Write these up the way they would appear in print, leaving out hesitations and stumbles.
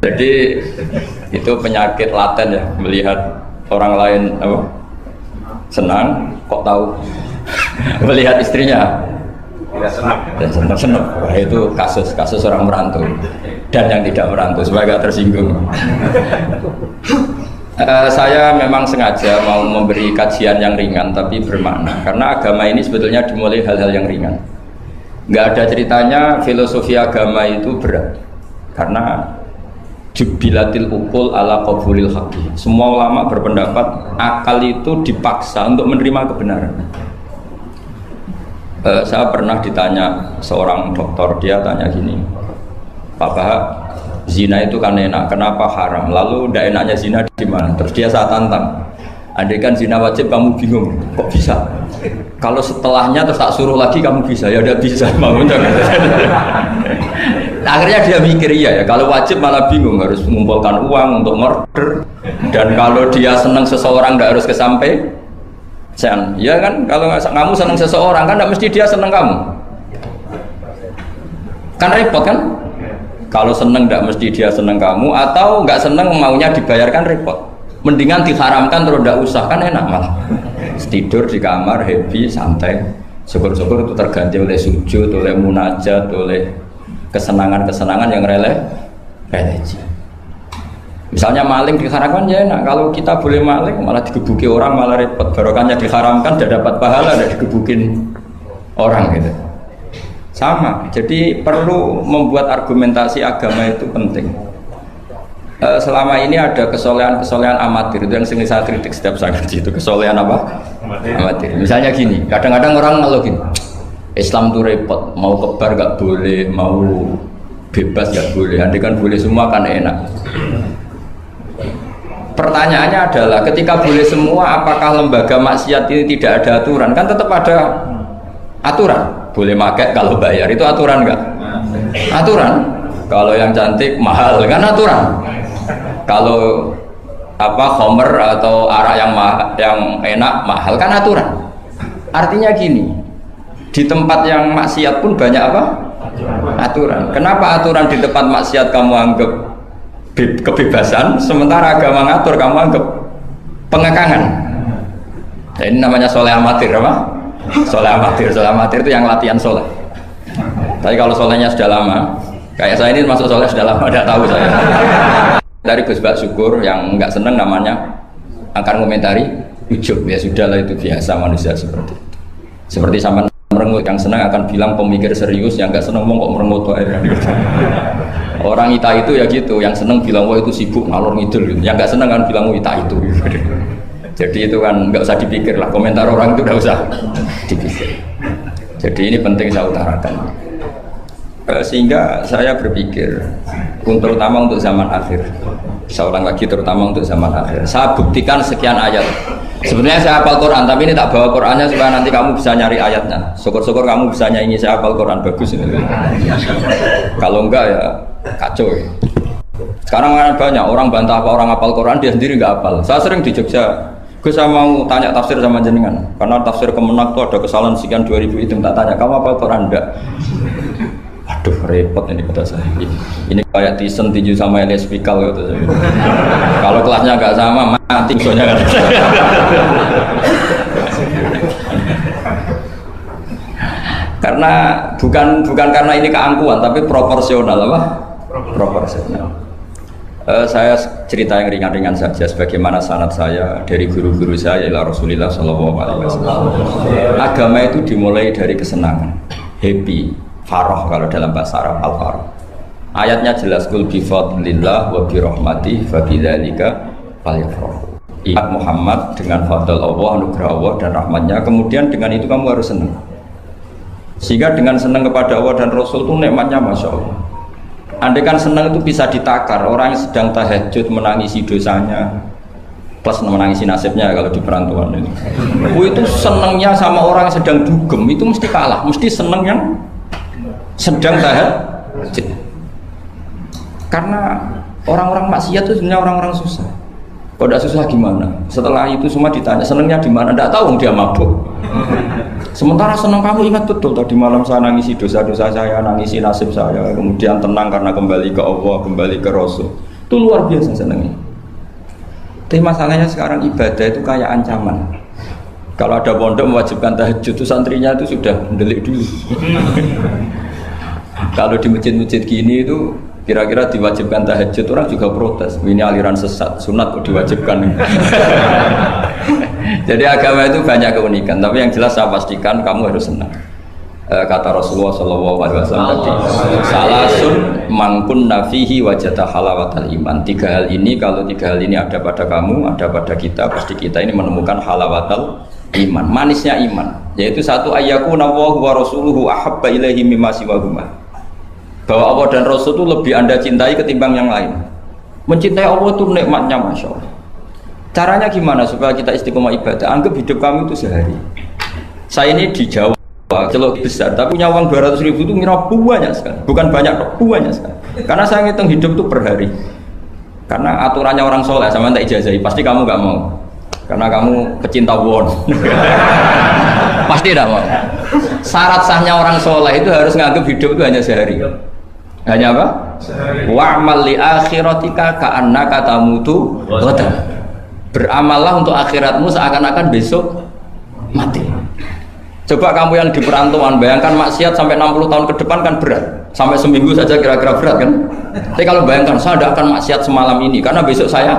Jadi itu penyakit laten ya, melihat orang lain apa senang kok tahu melihat istrinya tidak senang dan senang. Wah, itu kasus orang merantau dan yang tidak merantau supaya gak tersinggung. Saya memang sengaja mau memberi kajian yang ringan tapi bermakna, karena agama ini sebetulnya dimulai hal-hal yang ringan. Nggak ada ceritanya filosofi agama itu berat, karena jubilatil ukul ala qabulil haqqi. Semua ulama berpendapat akal itu dipaksa untuk menerima kebenaran. Saya pernah ditanya seorang dokter, dia tanya gini, Pak, zina itu kan enak, kenapa haram? Lalu tidak enaknya zina di mana? Terus dia saya tantang, andai kan zina wajib kamu bingung, kok bisa? Kalau setelahnya terus tak suruh lagi kamu bisa, ya udah bisa, mau akhirnya dia mikir iya ya, kalau wajib malah bingung harus mengumpulkan uang untuk murder, dan kalau dia senang seseorang tidak harus kesampaian, ya kan? Kalau kamu senang seseorang kan tidak mesti dia senang kamu, kan repot kan? Kalau senang tidak mesti dia senang kamu, atau nggak senang maunya dibayarkan repot. Mendingan diharamkan terus tidak usah, kan enak malah. Tidur di kamar happy santai, syukur-syukur itu terganti oleh sujud, oleh munajat, oleh kesenangan-kesenangan yang religi. Misalnya maling diharamkan ya enak, kalau kita boleh maling malah digebuki orang malah repot. Barokahnya diharamkan tidak dapat pahala, tidak digebukin orang gitu. Sama, jadi perlu membuat argumentasi agama itu penting. Selama ini ada kesolehan amatir, itu yang sering saya kritik setiap saya ngaji, itu kesolehan apa? Amatir. Misalnya gini, kadang-kadang orang ngeluh gini, Islam itu repot, mau kebar gak boleh, mau bebas gak boleh, andai kan boleh semua kan enak. Pertanyaannya adalah, ketika boleh semua, apakah lembaga maksiat ini tidak ada aturan? Kan tetap ada aturan. Boleh pakai kalau bayar, itu aturan enggak? Aturan. Kalau yang cantik mahal kan aturan. Kalau apa homer atau arak yang enak mahal kan aturan. Artinya gini, di tempat yang maksiat pun banyak apa? Aturan. Kenapa aturan di tempat maksiat kamu anggap kebebasan, sementara agama ngatur kamu anggap pengekangan? Nah, ini namanya soleh amatir apa? Soleh amatir itu yang latihan soleh. Tapi kalau solehnya sudah lama, kayak saya ini masuk soleh sudah lama, tidak tahu saya. Dari Gus Bak Syukur yang nggak seneng namanya akan komentari ujub, ya sudahlah itu biasa manusia seperti itu. Seperti sama merengut, yang senang akan bilang pemikir serius, yang nggak seneng mau kok merengut orang ita itu ya gitu, yang seneng bilang wah itu sibuk ngalor ngidul gitu. Yang nggak seneng kan bilang wah ita itu. Jadi itu kan nggak usah dipikir lah, komentar orang itu nggak usah dipikir. Jadi ini penting saya utarakan. Sehingga saya berpikir, terutama untuk zaman akhir, saya ulang lagi terutama untuk zaman akhir, saya buktikan sekian ayat. Sebenarnya saya hafal Quran, tapi ini tak bawa Qurannya supaya nanti kamu bisa nyari ayatnya. Syukur-syukur kamu bisa nyanyi saya hafal Quran, bagus ini. Kalau enggak ya kacau ya. Sekarang banyak orang bantah apa orang hafal Quran, dia sendiri nggak hafal. Saya sering di Jogja, saya mau tanya tafsir sama jenengan, karena tafsir Kemenak tuh ada kesalahan sekian 2000 itu, tak tanya kamu hafal Quran enggak? Aduh repot ini kata saya. Ini kayak Tyson tinju sama Elias Pikal gitu. Kalau kelasnya nggak sama mati soalnya kan. Karena bukan karena ini keangkuhan, tapi proporsional apa? Proporsional. Saya cerita yang ringan-ringan saja, sebagaimana sanad saya dari guru-guru saya ila Rasulillah Shallallahu Alaihi Wasallam. Agama itu dimulai dari kesenangan, happy, farah kalau dalam bahasa Arab al-farah. Ayatnya jelas, kul bi fadlillah wa bi rahmatih fa bidzalika falyafrahu. Ingat Muhammad dengan fadl Allah, anugerah Allah dan rahmatnya, kemudian dengan itu kamu harus senang. Sehingga dengan senang kepada Allah dan Rasul itu nikmatnya Masya Allah. Andai kan senang itu bisa ditakar, orang yang sedang tahajud menangisi dosanya plus menangisi nasibnya kalau di perantauan ini. Itu senangnya sama orang yang sedang dugem itu mesti kalah, mesti senang yang sedang tahajud. Karena orang-orang maksiat itu sebenarnya orang-orang susah. Kalau tidak susah gimana? Setelah itu semua ditanya senangnya di mana? Tidak tahu dia mabuk. Sementara senang kamu ingat betul tadi malam saya nangisi dosa-dosa saya, nangisi nasib saya, kemudian tenang karena kembali ke Allah, kembali ke Rasul. Itu luar biasa senangnya. Tapi masalahnya sekarang ibadah itu kayak ancaman. Kalau ada pondok mewajibkan tahajud itu santrinya itu sudah mendelik dulu. Kalau di masjid-masjid gini itu kira-kira diwajibkan tahajud orang juga protes. Ini aliran sesat, sunat kok diwajibkan. Jadi agama itu banyak keunikan. Tapi yang jelas saya pastikan kamu harus senang. Kata Rasulullah SAW tadi, salasun mangkun nafihi wajata halawatal iman. 3 hal ini, kalau 3 hal ini ada pada kamu, ada pada kita, pasti kita ini menemukan halawatal iman, manisnya iman. Yaitu 1, ayyakuna Allahu wa rasuluhu ahabba ilaihi mimma siwahuma. Bahwa Allah dan Rasul itu lebih Anda cintai ketimbang yang lain. Mencintai Allah itu nikmatnya Masya Allah. Caranya gimana supaya kita istiqomah ibadah? Anggap hidup kamu itu sehari. Saya ini di Jawa celok besar, tapi punya uang 200.000 itu ngira banyak sekali. Bukan banyak, banyak sekali. Karena saya ngitung hidup itu per hari. Karena aturannya orang soleh, sama tak ijazahi, pasti kamu gak mau. Karena kamu pecinta won. Pasti tidak mau. Syarat sahnya orang soleh itu harus nganggap hidup itu hanya sehari. Hanya apa? Wa'mal li akhiratika ka'annaka tamutu ghadan. Beramallah untuk akhiratmu seakan-akan besok mati. Coba kamu yang di perantauan, bayangkan maksiat sampai 60 tahun ke depan kan berat. Sampai seminggu saja kira-kira berat kan. Tapi kalau bayangkan saya tidak akan maksiat semalam ini karena besok saya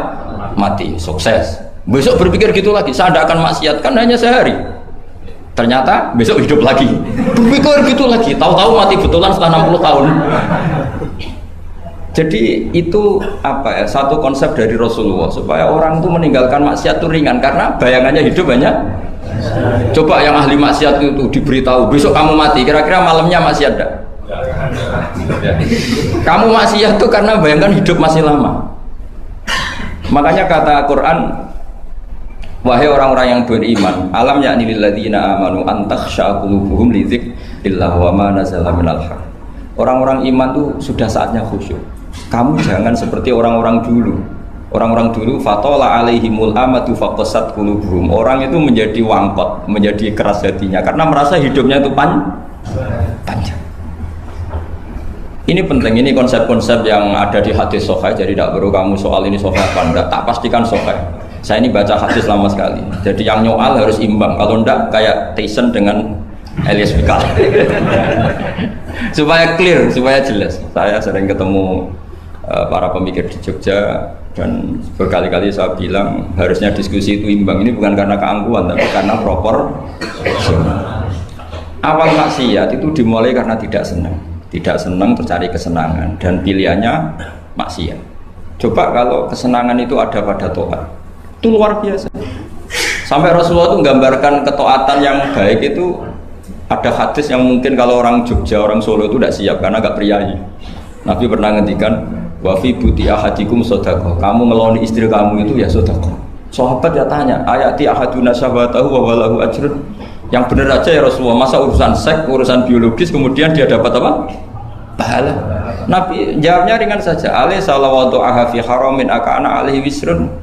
mati, sukses. Besok berpikir gitu lagi, saya tidak akan maksiat kan hanya sehari. Ternyata besok hidup lagi. Berpikir gitu lagi, tahu-tahu mati betulan setelah 60 tahun. Jadi itu apa ya, satu konsep dari Rasulullah supaya orang itu meninggalkan maksiat itu ringan karena bayangannya hidup banyak. Coba yang ahli maksiat itu diberitahu besok kamu mati, kira-kira malamnya maksiat enggak? Kamu maksiat itu karena bayangkan hidup masih lama. Makanya kata Quran, wahai orang-orang yang beriman, alam ya'ni lil ladzina amanu an takhsha qulubuhum li dzikrillah wa ma nazala minal haq. Orang-orang iman itu sudah saatnya khusyuk. Kamu jangan seperti orang-orang dulu. Orang-orang dulu fatola alaihimul amatu faqasat qulubuhum. Orang itu menjadi wangkot, menjadi keras hatinya karena merasa hidupnya itu panjang. Ini penting, ini konsep-konsep yang ada di hadis sahih. Jadi tidak perlu kamu soal ini sahih apa enggak, tak pastikan sahih. Saya ini baca hadis lama sekali. Jadi yang nyoal harus imbang. Kalau enggak kayak Tyson dengan Elias Pikal. Supaya clear, supaya jelas. Saya sering ketemu para pemikir di Jogja dan berkali-kali saya bilang harusnya diskusi itu imbang. Ini bukan karena keangkuhan tapi karena proporsional. Awal maksiat itu dimulai karena tidak senang tercari kesenangan dan pilihannya maksiat. Coba kalau kesenangan itu ada pada taat, itu luar biasa. Sampai Rasulullah itu menggambarkan ketaatan yang baik itu. Ada hadis yang mungkin kalau orang Jogja, orang Solo itu tidak siap karena agak priayi. Nabi pernah ngendikan, wa fi buti ahadikum shadaqah. Kamu ngeloni istri kamu itu ya sedekah. Sahabat ya tanya, ayati ahaduna syahwatahu wa walahu ajrun. Yang benar aja ya Rasulullah, masa urusan seks, urusan biologis kemudian dia dapat apa? Pahala. Nabi jawabnya ringan saja, alaihi salawatu aha fi haramin akana alaihi wisrun.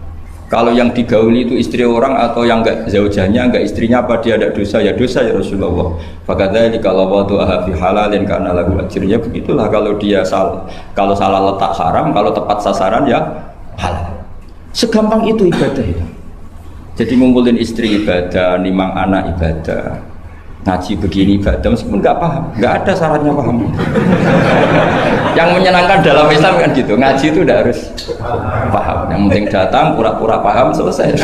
Kalau yang digauli itu istri orang atau yang enggak zaujahnya, enggak istrinya, apa dia ada dosa? Ya dosa ya Rasulullah. Fakadzalika lawatu aha fi halalin kana lahu ajrnya. Begitulah kalau dia kalau salah letak haram, kalau tepat sasaran ya halal. Segampang itu ibadah itu. Jadi ngumpulin istri ibadah, nimang anak ibadah, ngaji begini ibadah meskipun enggak paham, enggak ada syaratnya paham. Yang menyenangkan dalam Islam kan gitu, ngaji itu udah harus paham. Yang penting datang, pura-pura paham, selesai.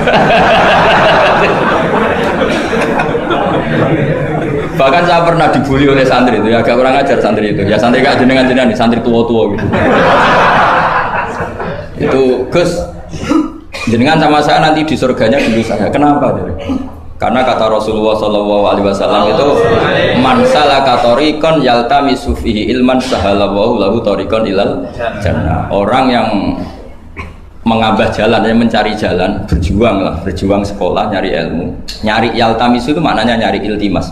Bahkan saya pernah dibully oleh santri itu, ya agak kurang ajar santri itu. Ya santri gak jenengan-jenengan, santri tua-tua gitu. Itu Gus, jenengan sama saya nanti di surganya dulu saya. Kenapa? Karena kata Rasulullah SAW itu man salaka tariqan yaltamisu fihi ilman sahalallahu lahu tariqan ilal jannah. Orang yang mengambah jalan, yang mencari jalan, berjuang sekolah, nyari ilmu. Nyari yaltamisu itu maknanya nyari iltimas.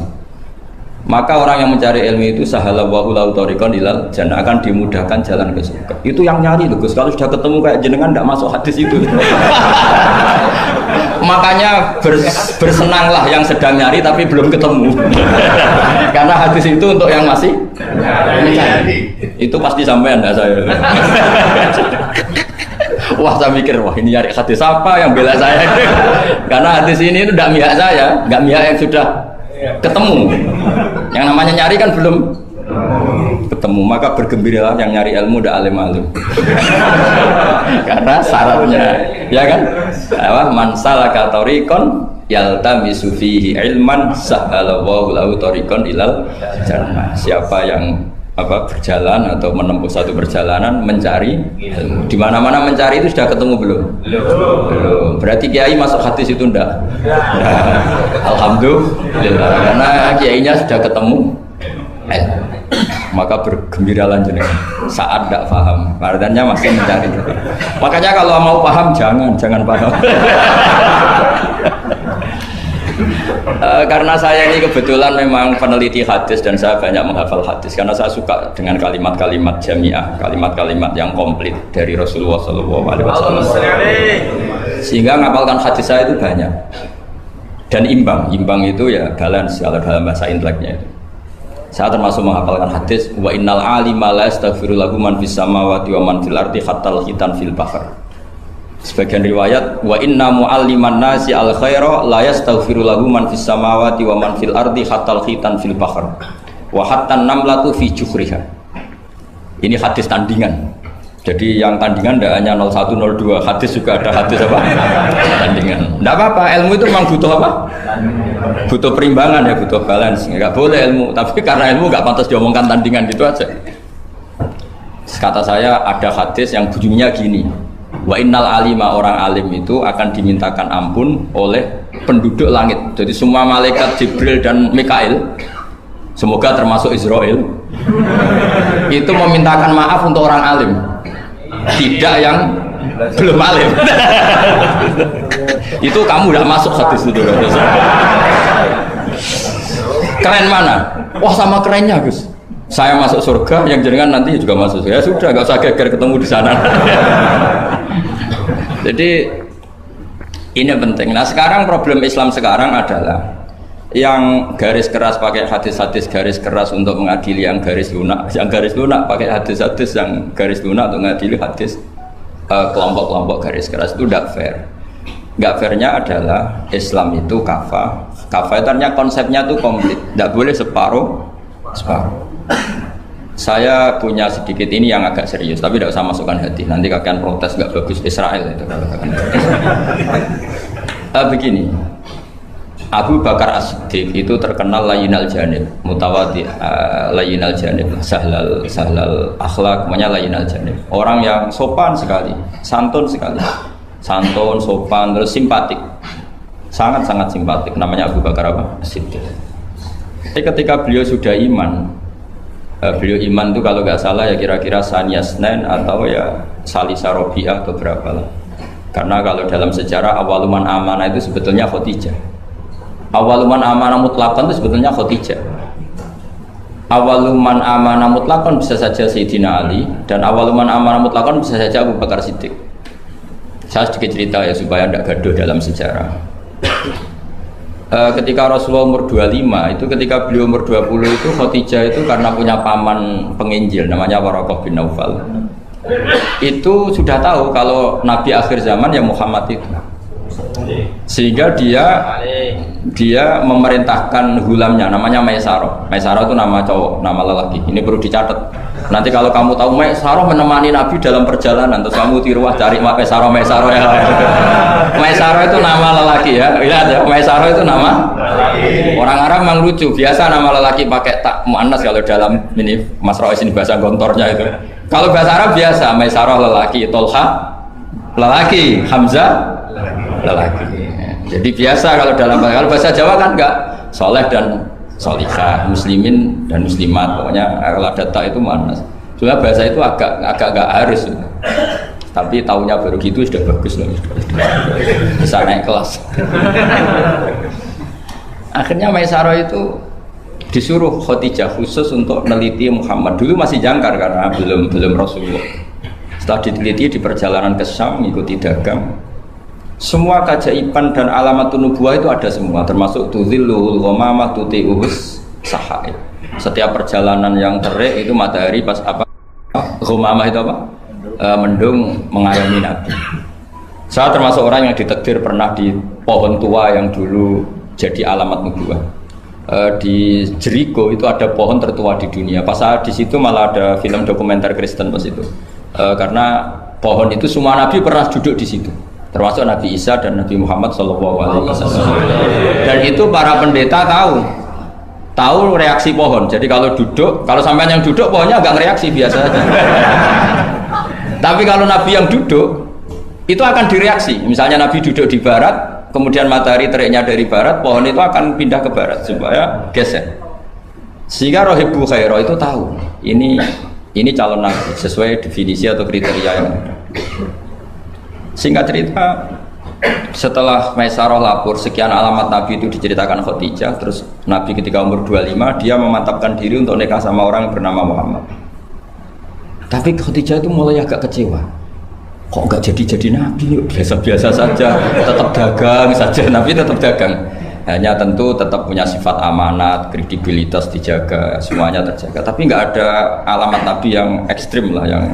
Maka orang yang mencari ilmu itu sahalallahu lahu tariqan ilal jannah, akan dimudahkan jalan ke surga. Itu yang nyari loh Gus. Kalau sudah ketemu kayak jenengan tidak masuk hadis itu. Makanya bersenanglah yang sedang nyari tapi belum ketemu. Karena hadis itu untuk yang masih mencari. Itu pasti sampai Anda saya. Wah saya mikir, wah ini nyari hadis apa yang bela saya? Karena hadis ini itu tidak mihak saya, nggak mihak yang sudah ketemu. Yang namanya nyari kan belum ketemu, maka bergembiralah yang nyari ilmu udah alim-alim. Karena syaratnya, ya kan? Man salaka tariqan yaltamisu fihi ilman sahhalallahu lahu tariqan ilal jannah. Siapa yang berjalan atau menempuh satu perjalanan mencari ilmu. Di mana-mana mencari itu sudah ketemu belum? Belum. Berarti kiai masuk hadis itu enggak? Alhamdulillah. Karena kiainya sudah ketemu ilmu. Maka bergembiralah jenengan saat tidak paham. Artinya masih mencari. Makanya kalau mau paham jangan paham. Karena saya ini kebetulan memang peneliti hadis dan saya banyak menghafal hadis karena saya suka dengan kalimat-kalimat jamiah, kalimat-kalimat yang komplit dari Rasulullah SAW. Sehingga ngapalkan hadis saya itu banyak dan imbang itu ya balance kalau dalam bahasa inteleknya itu. Saya termasuk menghafalkan hadis wa innal alima la yastaghfiru lahu man fis samawati wa man fil ardi hatta al-khitan fil bahr. Sebagian riwayat wa inna mu'alliman nasi al khaira la yastaghfiru lahu man fis samawati wa man fil ardi hatta al-khitan fil bahr wa hatta an-namlatu fi juhriha. Ini hadis tandingan. Jadi yang tandingan tidak hanya 01 02, hadis juga ada hadis apa? Tandingan. Tidak apa-apa, ilmu itu memang butuh apa? Butuh perimbangan ya, butuh balance. Enggak boleh ilmu, tapi karena ilmu enggak pantas diomongkan tandingan gitu aja. Kata saya ada hadis yang bunyinya gini. Wa innal alima, orang alim itu akan dimintakan ampun oleh penduduk langit. Jadi semua malaikat Jibril dan Mikail, semoga termasuk Israel, itu memintakan maaf untuk orang alim, tidak yang belum alim. Itu kamu udah masuk hadis itu. Keren mana? Wah sama kerennya Gus. Saya masuk surga, yang jenengan nanti juga masuk surga. Ya sudah, nggak usah geger ketemu di sana. Jadi ini penting. Nah sekarang problem Islam sekarang adalah yang garis keras pakai hadis-hadis garis keras untuk mengadili yang garis lunak pakai hadis-hadis yang garis lunak untuk mengadili hadis kelompok-kelompok garis keras. Itu tidak fair. Nggak fairnya adalah Islam itu kafah itu artinya konsepnya itu komplit, tidak boleh separuh. Saya punya sedikit ini yang agak serius, tapi tidak usah masukkan hati. Nanti kalian protes nggak bagus Israel itu. Begini, Abu Bakar As-Siddiq itu terkenal layinal janib, mutawadi, layinal janib, sahlal akhlak, namanya layinal janib. Orang yang sopan sekali, santun sekali, santun, sopan, terus simpatik, sangat simpatik. Namanya Abu Bakar apa? As-Siddiq. Tapi ketika beliau sudah iman, beliau iman itu kalau nggak salah ya kira-kira Saniyasnen atau ya Salisa Robiah atau berapa lah. Karena kalau dalam sejarah awaluman amanah itu sebetulnya Khadijah. Awaluman amanah mutlakon itu sebetulnya Khadijah. Awaluman amanah mutlakon bisa saja Sayyidina Ali dan awaluman amanah mutlakon bisa saja Abu Bakar Siddiq. Saya sedikit cerita ya supaya tidak gaduh dalam sejarah. Ketika Rasulullah umur 25 itu, ketika beliau umur 20 itu Khadijah itu karena punya paman penginjil namanya Waraqah bin Naufal, itu sudah tahu kalau Nabi akhir zaman ya Muhammad itu, sehingga dia memerintahkan hulamnya namanya Maisarah. Maisarah itu nama cowok, nama lelaki. Ini perlu dicatat. Nanti kalau kamu tahu Maisarah menemani Nabi dalam perjalanan, terus kamu tiruah cari Maisarah ya. Maisarah itu nama lelaki ya. Lihat ya, Maisarah itu nama. Orang Arab memang lucu. Biasa nama lelaki pakai tak muannas kalau dalam ini Mas Rois ini bahasa gontornya itu. Kalau bahasa Arab biasa Maisarah lelaki, Tolha lelaki, Hamzah lelaki. Jadi biasa kalau bahasa Jawa kan enggak, soleh dan solihah, muslimin dan muslimat, pokoknya kalau ada tak itu manas. Cuma bahasa itu agak enggak harus, tapi tahunya baru gitu sudah bagus loh, bisa naik kelas. Akhirnya Maisarah itu disuruh Khadijah khusus untuk meneliti Muhammad. Dulu masih jangkar karena belum Rasulullah. Setelah diteliti di perjalanan ke Syam, mengikuti dagang. Semua keajaiban dan alamat nubuwah itu ada semua, termasuk tuzilluhul ghamamah tuti'uhus sahaib. Setiap perjalanan yang terik itu matahari pas apa? Ghamamah itu apa? mendung mengayomi Nabi. Saya termasuk orang yang ditakdir pernah di pohon tua yang dulu jadi alamat nubuwah. Di Jericho itu ada pohon tertua di dunia. Pas saat di situ malah ada film dokumenter Kristen pas itu. Karena pohon itu semua Nabi pernah duduk di situ, termasuk Nabi Isa dan Nabi Muhammad SAW. Dan itu para pendeta tahu reaksi pohon. Jadi kalau duduk, kalau sampean yang duduk pohonnya agak reaksi biasa aja. Tapi kalau Nabi yang duduk itu akan direaksi. Misalnya Nabi duduk di barat, kemudian matahari teriknya dari barat, pohon itu akan pindah ke barat supaya geser. Sehingga Rohibu Khairo itu tahu ini calon Nabi sesuai definisi atau kriteria yang ada. Singkat cerita, setelah Maisarah lapor sekian alamat Nabi itu diceritakan Khadijah, terus Nabi ketika umur 25 dia memantapkan diri untuk nikah sama orang yang bernama Muhammad. Tapi Khadijah itu mulai agak kecewa. Kok nggak jadi Nabi? Biasa-biasa saja, tetap dagang saja. Nabi tetap dagang. Hanya tentu tetap punya sifat amanat, kredibilitas dijaga, semuanya terjaga. Tapi nggak ada alamat Nabi yang ekstrim lah yang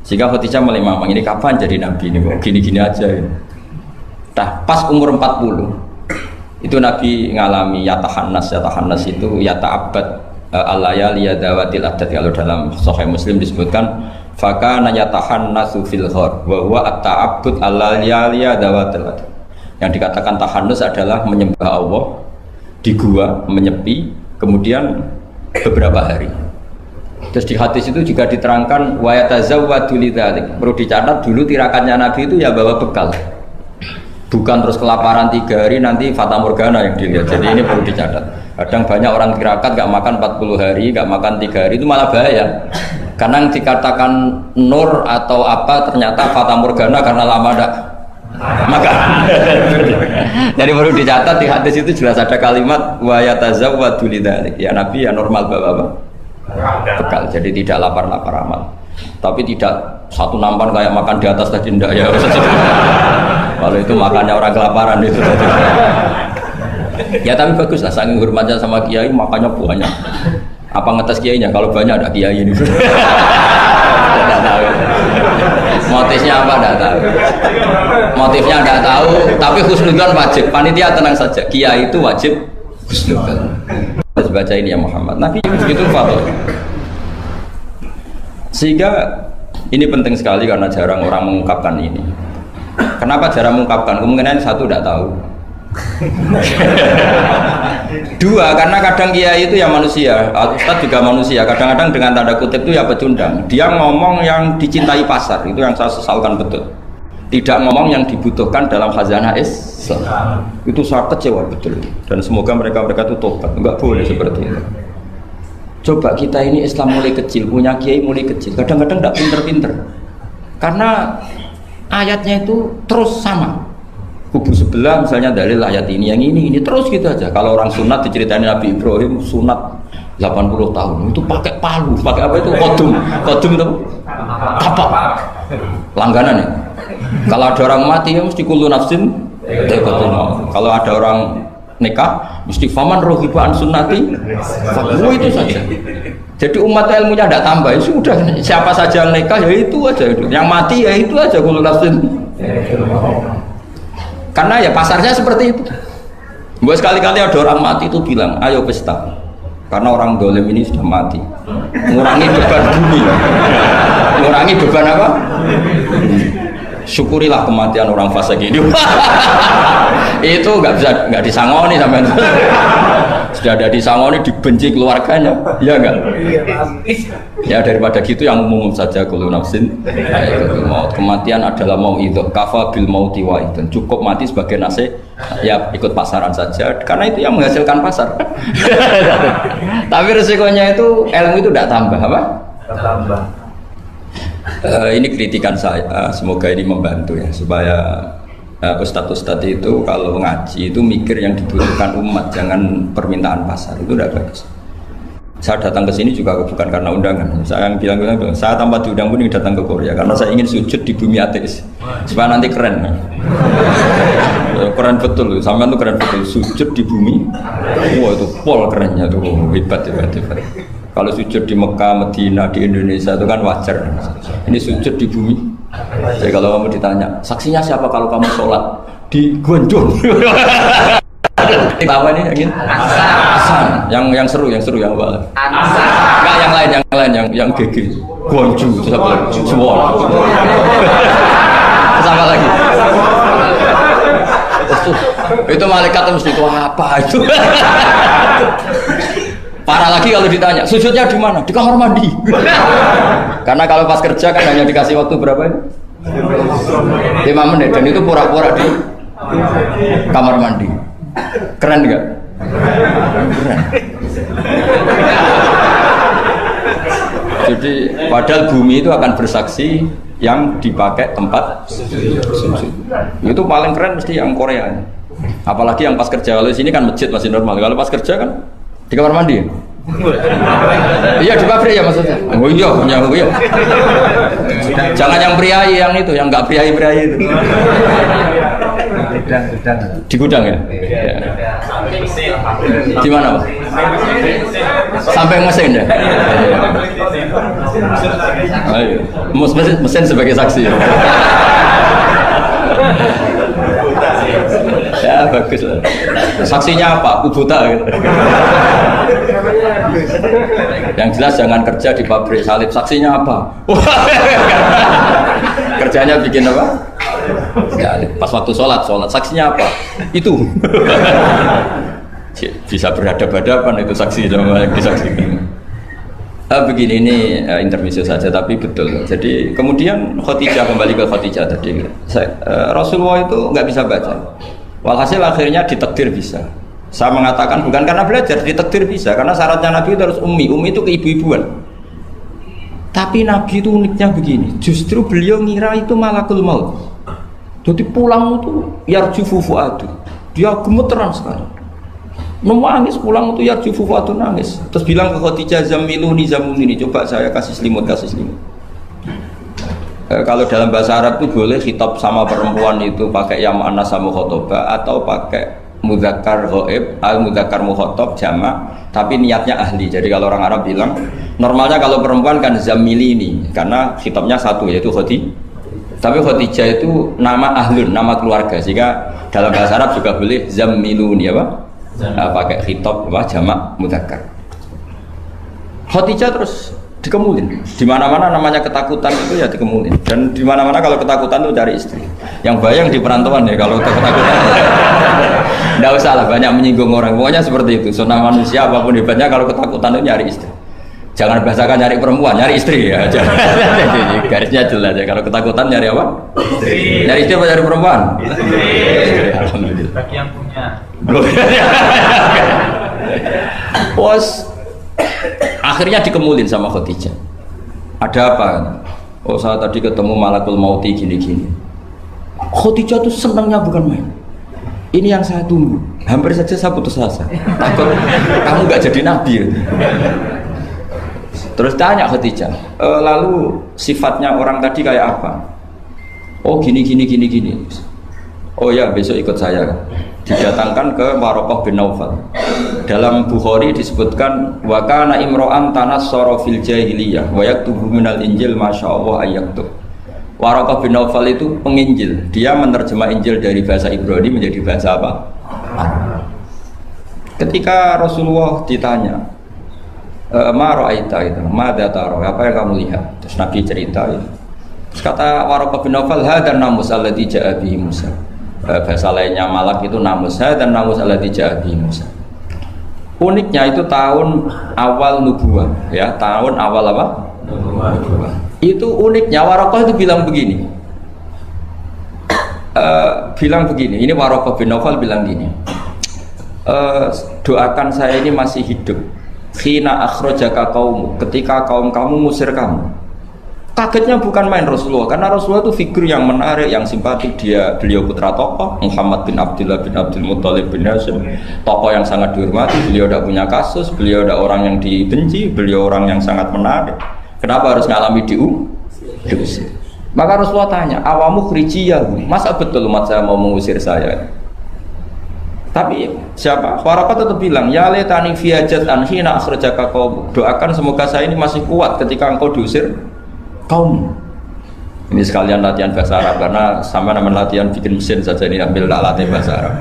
sehingga Khadijah mulai mamang ini kapan jadi Nabi ini kok gini-gini aja. Nah, pas umur 40 itu Nabi ngalami yatahannas itu yata'abbad al-layali yadawatil adat. Kalau dalam Sahih Muslim disebutkan fakana yatahannasu fil ghar wa huwa at-ta'abbud al-layali yadawatil adat. Yang dikatakan tahannus adalah menyembah Allah di gua, menyepi, kemudian beberapa hari. Terus di hadis itu juga diterangkan wa yatazawwadu lidzalik. Perlu dicatat dulu tirakannya Nabi itu ya bawa bekal. Bukan terus kelaparan 3 hari nanti fata morgana yang dilihat. Jadi ini perlu dicatat. Kadang banyak orang tirakat gak makan 40 hari, gak makan 3 hari itu malah bahaya. Karena yang dikatakan nur atau apa ternyata fata morgana karena lama gak makan. Jadi perlu dicatat di hadis itu jelas ada kalimat wa yatazawwadu lidzalik. Ya Nabi ya normal bawa apa? Bekal. Jadi tidak lapar-lapar amat. Tapi tidak satu nampan kayak makan di atas tadi enggak ya. Kalau itu makannya orang kelaparan itu. Ya tapi bagus lah, saking hormatnya sama kiai makannya banyak. Apa ngetes kiainya? Kalau banyak ada kiai ini. Tidak tahu. Motifnya apa? Tidak tahu. Motifnya tidak tahu. Tapi husnudzon wajib. Panitia tenang saja. Kiai itu wajib husnudzon. Harus baca ini ya Muhammad. Nabi begitu fatwa. Sehingga ini penting sekali karena jarang orang mengungkapkan ini. Kenapa jarang mengungkapkan? Kemungkinan satu tidak tahu. Dua, karena kadang kiai itu ya manusia, Ustadz juga manusia. Kadang-kadang dengan tanda kutip itu ya pecundang. Dia ngomong yang dicintai pasar, itu yang saya sesalkan betul. Tidak ngomong yang dibutuhkan dalam khazanah Islam. Itu saya kecewa betul. Dan semoga mereka itu tobat. Enggak boleh seperti itu. Coba kita ini Islam mulai kecil, punya kiai mulai kecil. Kadang-kadang tidak pinter-pinter. Karena ayatnya itu terus sama. Kubu sebelah misalnya dalil ayat ini, yang ini terus gitu aja. Kalau orang sunat diceritain Nabi Ibrahim sunat 80 tahun itu pakai palu, pakai apa itu kodum itu tapak langganan ya. Kalau ada orang mati ya mesti kullu nafsin dha'iqatul maut. Kalau ada orang nikah mesti faman rohiba an sunnati fakmu, itu saja. Jadi umat ilmunya tidak tambah, ya sudah siapa saja yang nikah ya itu aja, yang mati ya itu aja kullu nafsin. Karena ya pasarnya seperti itu. Buat sekali-kali ada orang mati itu bilang, ayo pesta. Karena orang dolim ini sudah mati. Ngurangi beban bumi. Ngurangi beban apa? Syukurilah kematian orang fasik ini. Itu nggak disangoni sampai. Sudah ada disangoni, dibenci keluarganya, ya enggak? Ya daripada gitu yang umum saja kullu nafsin dha'iqatul maut. Kematian adalah mau'idhah, kafa bil mauti wa'idan. Cukup mati sebagai nasihat, ya ikut pasaran saja karena itu yang menghasilkan pasar. Tapi resikonya itu ilmu itu tidak tambah apa? Tambah. Ini kritikan saya, semoga ini membantu ya supaya ustadz-ustadz itu kalau ngaji itu mikir yang dibutuhkan umat, jangan permintaan pasar, itu tidak bagus. Saya datang ke sini juga bukan karena undangan. Saya yang bilang saya tanpa diundang pun datang ke Korea karena saya ingin sujud di bumi ateis supaya nanti keren. Keren betul, sampean tuh keren betul, sujud di bumi. Wah itu pol kerennya tuh, hebat. Kalau sujud di Mekah, Medina, di Indonesia itu kan wajar. Ini sujud di bumi. Jadi kalau kamu ditanya, saksinya siapa kalau kamu sholat di Gonjong? Apa ini yang ini? Hasan. Yang seru yang apa? Enggak yang lain yang gigi. Gonju, terus apa? Suwon. Terus apa lagi? Itu malaikat mesti itu apa itu? Parah lagi kalau ditanya, sujudnya di mana? Di kamar mandi. Karena kalau pas kerja kan hanya dikasih waktu berapa ini? 5 menit dan itu pura-pura di kamar mandi. Keren nggak? Keren. Jadi padahal bumi itu akan bersaksi yang dipakai tempat sujud. Itu paling keren mesti yang Korea. Apalagi yang pas kerja. Kalau di sini kan masjid masih normal. Kalau pas kerja kan di kamar mandi. Iya di pabrik ya maksudnya. Oh iya, iya. Jangan yang priai yang itu, yang nggak priai itu. Di gudang ya? Di mana Pak? Sampai mesin ya? Ayo, mesin sebagai saksi. Ya bagus lah. Saksinya apa? Kubuta gitu. Yang jelas jangan kerja di pabrik salib. Saksinya apa? Kerjanya bikin apa? Ya, pas waktu sholat. Saksinya apa? Itu. Bisa berhadapan-hadapan itu saksi sama yang disaksikan. Begini ini intermezzo saja tapi betul. Jadi kemudian Khadijah, kembali ke Khadijah tadi. Rasulullah itu nggak bisa baca. Walhasil akhirnya ditakdir bisa. Saya mengatakan bukan karena belajar, ditakdir bisa. Karena syaratnya Nabi itu harus ummi. Ummi itu keibu-ibuan. Tapi Nabi itu uniknya begini. Justru beliau ngira itu malakul maut. Jadi pulang itu yarjufu fuadu. Dia gemeteran sekali. Nangis pulang itu yarjufu fuadu nangis. Terus bilang ke Khadijah zamiluni. Coba saya kasih selimut. Kalau dalam bahasa Arab itu boleh khitab sama perempuan itu pakai yang muannas sama khotoba atau pakai mudzakkar ghaib al mudzakkar mukhatab jamak tapi niatnya ahli. Jadi kalau orang Arab bilang normalnya kalau perempuan kan zamilini karena khitabnya satu yaitu Khadijah. Tapi Khadijah itu nama ahlun, nama keluarga sehingga dalam bahasa Arab juga boleh zamiluni apa? Pakai khitab apa jamak mudzakkar. Khadijah terus dikemulin. Di mana-mana namanya ketakutan itu ya dikemulin. Dan di mana-mana kalau ketakutan itu cari istri. Yang bayang di perantauan ya kalau ketakutan. Enggak usah lah banyak menyinggung orang. Pokoknya seperti itu. Sunnah manusia apapun hebatnya kalau ketakutan itu nyari istri. Jangan bahasakan nyari perempuan, nyari istri ya. Garisnya jelas ya. Kalau ketakutan nyari apa? Istri. Nyari istri apa nyari perempuan? Istri. Alhamdulillah. Bagi yang punya. Bos. Akhirnya dikemulin sama Khadijah. Ada apa? Oh saya tadi ketemu malakul mauti gini-gini. Khadijah tuh senangnya bukan main. Ini yang saya tunggu. Hampir saja saya putus asa. Takut kamu nggak jadi nabi. Terus tanya Khadijah, lalu sifatnya orang tadi kayak apa? Oh gini. Oh ya besok ikut saya. Didatangkan ke Waraqah bin Naufal. Dalam Bukhari disebutkan wa kana imro'an tanassara fil jahiliyah wa yaktubu minal injil masyaallah ayaktub. Waraqah bin Naufal itu penginjil. Dia menerjemah Injil dari bahasa Ibrani menjadi bahasa apa? Ketika Rasulullah ditanya, ma ra'aita itu, ma dataro, apa yang kamu lihat? Terus Nabi cerita itu. Terus kata Waraqah bin Naufal, hadan namus alladzi ja'a bihi Musa. Bahasa lainnya malak itu namus dan namus alladzi ja'a bihi Musa. Uniknya itu tahun awal nubuwah ya, tahun awal apa? Nubuwah. Itu uniknya Waraqah itu bilang begini. Ini Waraqah bin Naufal bilang gini. Doakan saya ini masih hidup. Khina akhrajaka qaum, ketika kaum kamu ngusir kamu. Kagetnya bukan main Rasulullah, karena Rasulullah itu figur yang menarik, yang simpatik. Beliau putra tokoh, Muhammad bin Abdullah bin Abdul Muttalib bin Hashim, tokoh yang sangat dihormati. Beliau tidak punya kasus, beliau tidak orang yang dibenci, beliau orang yang sangat menarik. Kenapa harus ngalami diusir? Maka Rasulullah tanya, awamu khrijiyahu, masa betul umat saya mau mengusir saya? Tapi siapa? Waraqah tetap bilang, ya letani fiyajat anhina akhrajaka qaum. Doakan semoga saya ini masih kuat ketika engkau diusir kaum. Ini sekalian latihan bahasa Arab karena sama nama latihan bikin mesin saja ini ambil tak latih bahasa Arab.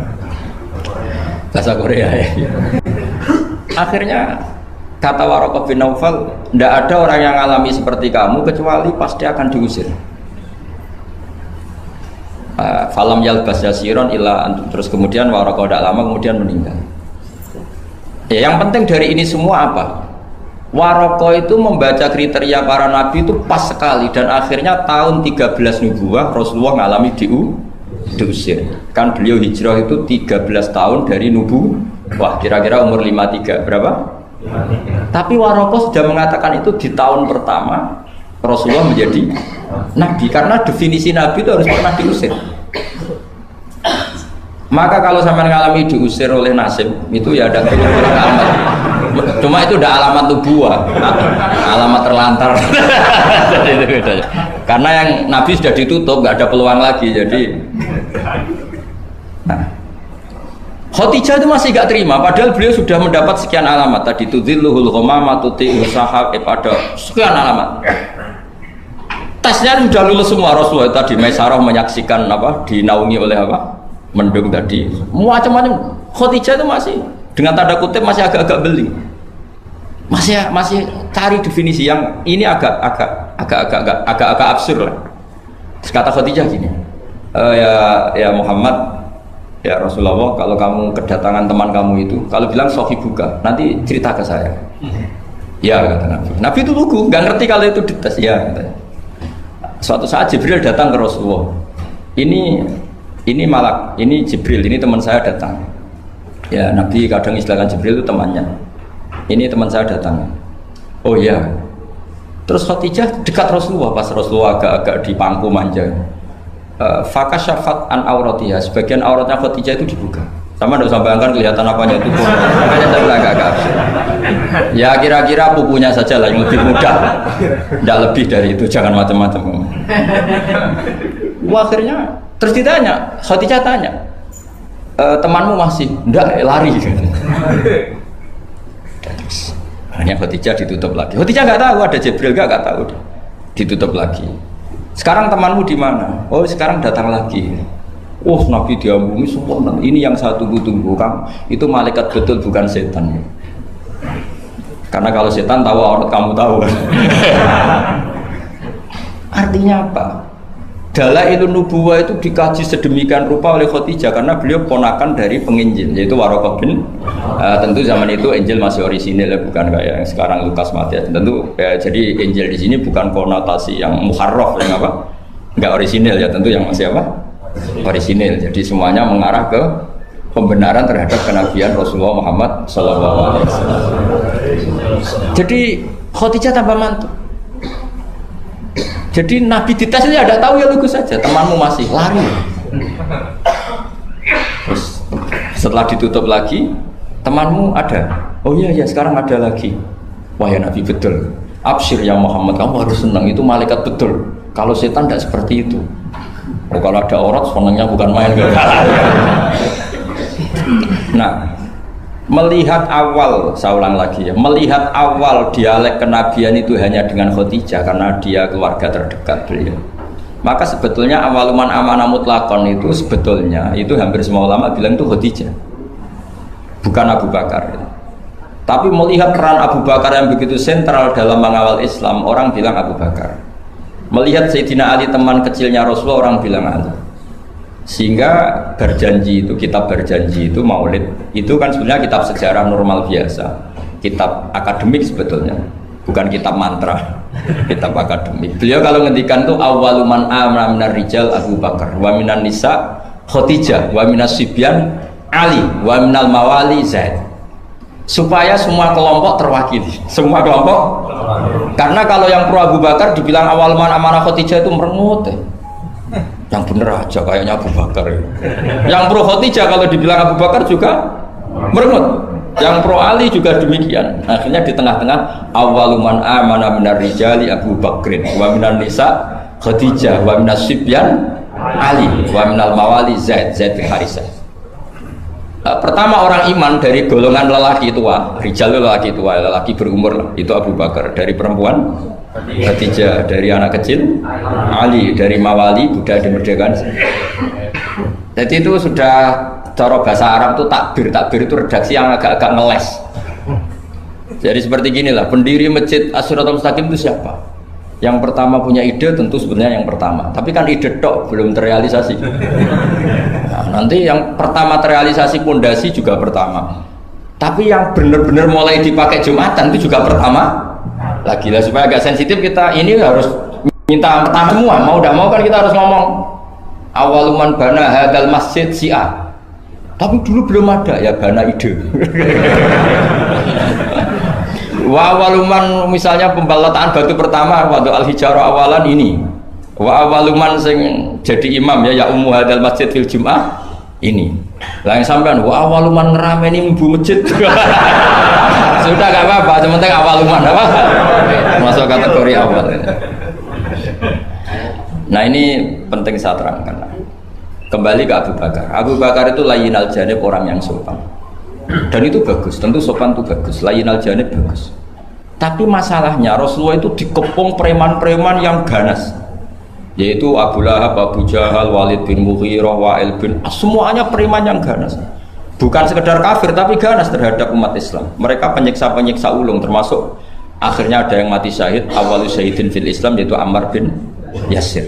Bahasa Korea ya. Akhirnya kata Waraqah bin Naufal, tidak ada orang yang alami seperti kamu kecuali pasti akan diusir. Falam yalbas yasiron illa antum, terus kemudian Waraqah tidak lama kemudian meninggal. Ya, yang penting dari ini semua apa? Waraqah itu membaca kriteria para nabi itu pas sekali dan akhirnya tahun 13 nubuwah Rasulullah mengalami diusir. Kan beliau hijrah itu 13 tahun dari nubuwah, kira-kira umur 53 berapa? 53. Tapi Waraqah sudah mengatakan itu di tahun pertama Rasulullah menjadi nabi, karena definisi nabi itu harus pernah diusir. Maka kalau sampai mengalami diusir oleh nasib itu ya ada alamat. Cuma itu udah alamat nubuwah, alamat terlantar. Jadi itu bedanya. Karena yang nabi sudah ditutup, nggak ada peluang lagi. Jadi, nah, Khadijah itu masih gak terima, padahal beliau sudah mendapat sekian alamat tadi. Tudzilluhul ghamama tuti'u sahab, ada sekian alamat. Tesnya sudah lulus semua. Rasulullah tadi Maisarah menyaksikan apa, dinaungi oleh apa, mendung tadi, macam-macam. Khadijah itu masih dengan tanda kutip masih agak-agak beli, masih cari definisi yang ini agak absurd lah. Terus kata Khadijah gini, ya Muhammad, ya Rasulullah, kalau kamu kedatangan teman kamu itu, kalau bilang sohibuka, nanti cerita ke saya. Ya kata Nabi. Nabi itu lugu, nggak ngerti kalau itu dites. Ya katanya. Suatu saat Jibril datang ke Rasulullah. Ini malak, ini Jibril, ini teman saya datang. Ya Nabi kadang istilahkan Jibril itu temannya. Ini teman saya datang. Oh iya. Terus Khadijah dekat Rasulullah, pas Rasulullah agak-agak dipangku manja. Fakasyafat an auratiha, sebagian auratnya Khadijah itu dibuka. Sama tidak usah bayangkan kelihatan apanya itu. Makanya saya bilang agak absurd. Ya kira-kira pupunya saja lah yang lebih mudah. Tidak lebih dari itu, jangan macam-macam. Akhirnya terus ditanya, Khadijah tanya, temanmu masih? Tidak, lari. Terus hanya Khadijah ditutup lagi. Khadijah nggak tahu ada Jibril, nggak tahu. Ditutup lagi. Sekarang temanmu di mana? Oh sekarang datang lagi. Oh Nabi diambungi sempurna. Ini yang saya tunggu-tunggu, Kang. Itu malaikat betul, bukan setan. Karena kalau setan tahu aurat kamu tahu kan. Artinya apa? Dalailun nubuwah itu dikaji sedemikian rupa oleh Khadijah karena beliau ponakan dari penginjil yaitu Waraqah bin. Tentu zaman itu Injil masih orisinil ya, bukan kayak yang sekarang Lukas Matius. Tentu jadi Injil di sini bukan konotasi yang muharraf yang apa? Enggak orisinil ya, tentu yang masih apa? Orisinil. Jadi semuanya mengarah ke pembenaran terhadap kenabian Rasulullah Muhammad SAW. Jadi Khadijah tambah mantap. Jadi Nabi dites itu ada tahu ya lugu saja. Temanmu masih lari. Terus setelah ditutup lagi, temanmu ada. Oh iya ya sekarang ada lagi. Wah ya Nabi betul. Absyir ya Muhammad, kamu harus senang, itu malaikat betul. Kalau setan tidak seperti itu. Oh, kalau ada aurat senangnya bukan main. Nah, melihat awal, saya ulang lagi ya, melihat awal dialek kenabian itu hanya dengan Khadijah karena dia keluarga terdekat beliau. Maka sebetulnya awaluman amanah mutlakon itu sebetulnya itu hampir semua ulama bilang itu Khadijah, bukan Abu Bakar. Tapi melihat peran Abu Bakar yang begitu sentral dalam mengawal Islam, orang bilang Abu Bakar. Melihat Sayyidina Ali teman kecilnya Rasulullah, orang bilang Ali. Sehingga berjanji itu, kitab berjanji itu maulid itu kan sebenarnya kitab sejarah normal biasa, kitab akademik sebetulnya, bukan kitab mantra, kitab akademik. Beliau kalau ngendikan itu awaluman amana minar rijal Abu Bakar, wa minan nisa Khadijah, wa minas sibyan Ali, wa minal mawali Zaid. Supaya semua kelompok terwakili, semua kelompok. Karena kalau yang pro Abu Bakar dibilang awaluman amanah Khadijah itu merengut. Yang bener aja kayaknya Abu Bakar. Yang pro Khadijah kalau dibilang Abu Bakar juga merengut. Yang pro Ali juga demikian. Akhirnya di tengah-tengah awaluman amana minar rijali Abu Bakrin, wa minan nisa Khadijah, wa minas sibyan Ali, wa minal mawali Zaid bin Harisah. Pertama orang iman dari golongan lelaki tua, rijal lelaki tua, lelaki berumur itu Abu Bakar. Dari perempuan Khadijah, dari anak kecil Ali, dari mawali budak dimerdekakan. Jadi itu sudah cara bahasa Arab itu takbir itu redaksi yang agak-agak ngeles. Jadi seperti gini lah, pendiri masjid As-Siratal Mustaqim itu siapa? Yang pertama punya ide tentu sebenarnya yang pertama, tapi kan ide tok belum terrealisasi. Nah, nanti yang pertama terrealisasi pondasi juga pertama, tapi yang benar-benar mulai dipakai Jumatan itu juga pertama lagi lah. Supaya agak sensitif kita ini harus minta pertama semua, mau tidak mau kan kita harus ngomong awaluman bana hadal masjid si'ah, tapi dulu belum ada ya bana ide. Wa awaluman misalnya pembalataan batu pertama waktu al-hijarah awalan ini. Wa awaluman sing jadi imam ya ummu hadal masjid fil jum'ah ini. Lah yang sampean wa awaluman ngerameni mbu masjid. Sudah enggak apa-apa, yang penting awaluman apa? Masuk kategori awal. Nah, ini penting saya terangkan. Kembali ke Abu Bakar. Abu Bakar itu layyinal janib, orang yang sopan. Dan itu bagus, tentu sopan itu bagus, layyinal janib bagus. Tapi masalahnya Rasulullah itu dikepung preman-preman yang ganas, yaitu Abu Lahab, Abu Jahal, Walid bin Mughirah, Wa'il bin semuanya preman yang ganas. Bukan sekedar kafir tapi ganas terhadap umat Islam. Mereka penyiksa-penyiksa ulung, termasuk akhirnya ada yang mati syahid, awalul syahidin fil Islam, yaitu Ammar bin Yasir.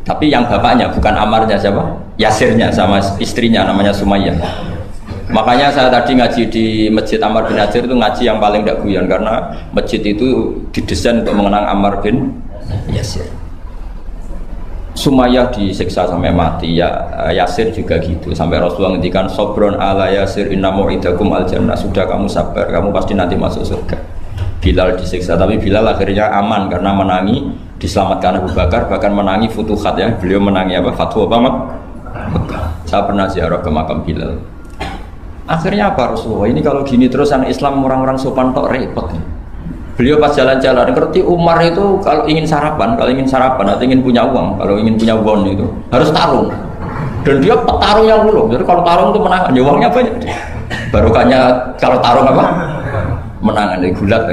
Tapi yang bapaknya bukan Ammarnya, siapa? Yasirnya sama istrinya namanya Sumayyah. Makanya saya tadi ngaji di Masjid Ammar bin Yasir itu ngaji yang paling tidak guyon, karena masjid itu didesain untuk mengenang Ammar bin Yasir. Sumayyah disiksa sampai mati, ya Yasir juga gitu, sampai Rasulullah ngendikan sobron ala Yasir inna mu'idakum al jannah, sudah kamu sabar, kamu pasti nanti masuk surga. Bilal disiksa, tapi Bilal akhirnya aman karena menangi, diselamatkan Abu Bakar, bahkan menangi futuhat ya, beliau menangi apa? Fatwa apa? Saya pernah ziarah ke makam Bilal. Akhirnya apa Rasulullah? Ini kalau gini terus anak Islam orang-orang sopan tok repot. Beliau pas jalan-jalan ngerti Umar itu kalau ingin sarapan atau ingin punya uang, kalau ingin punya uang itu harus tarung. Dan dia petarung yang dulu. Jadi kalau tarung itu menang, ya uangnya banyak. Barokahnya kalau tarung apa? Menangan dari gulat.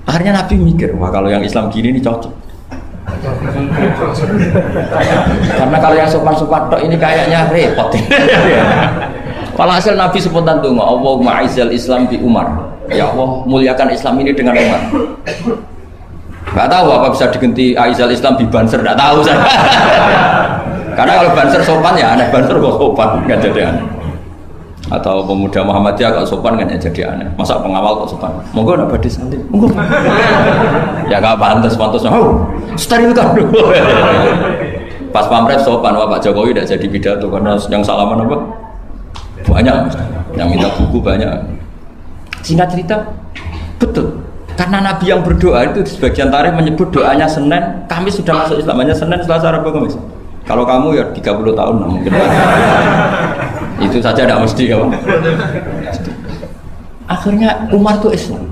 Akhirnya Nabi mikir, wah kalau yang Islam gini ini cocok. Karena kalau yang sopan-sopan tok ini kayaknya repot. Walhasil Nabi spontan donga, Allahumma a'izzal Islam bi Umar. Ya Allah, muliakan Islam ini dengan Umar. Enggak tahu apa bisa diganti a'izzal Islam bi Banser, enggak tahu saya. Karena kalau Banser sopan ya aneh, Banser kok sopan enggak jadi aneh. Atau pemuda Muhammadiyah kalau sopan kan ya jadi aneh. Masa pengawal kok sopan? Monggo nak badhe santai. Monggo. Ya enggak pantas-pantas. Oh, steril kan. Pas pamret sopan, Pak Jokowi tidak jadi pidato karena yang salaman apa? Banyak yang minta buku banyak. Singkat cerita betul, karena Nabi yang berdoa itu sebagian tarikh menyebut doanya Senin, Kamis sudah masuk Islam, hanya Senin, Selasa, Rabu, Kamis. Kalau kamu ya 30 tahun nah, mungkin itu saja tidak mesti ya. Akhirnya Umar itu Islam.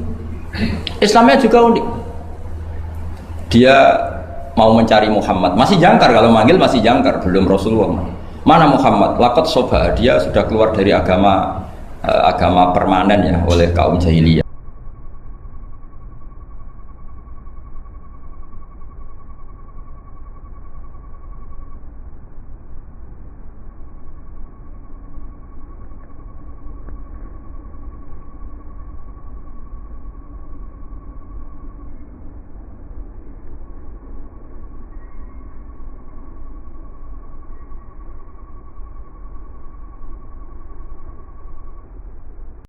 Islamnya juga unik. Dia mau mencari Muhammad, masih jangkar, kalau manggil masih jangkar, belum Rasulullah. Mana Muhammad? Laqad soba, dia sudah keluar dari agama permanen ya oleh kaum jahiliyah.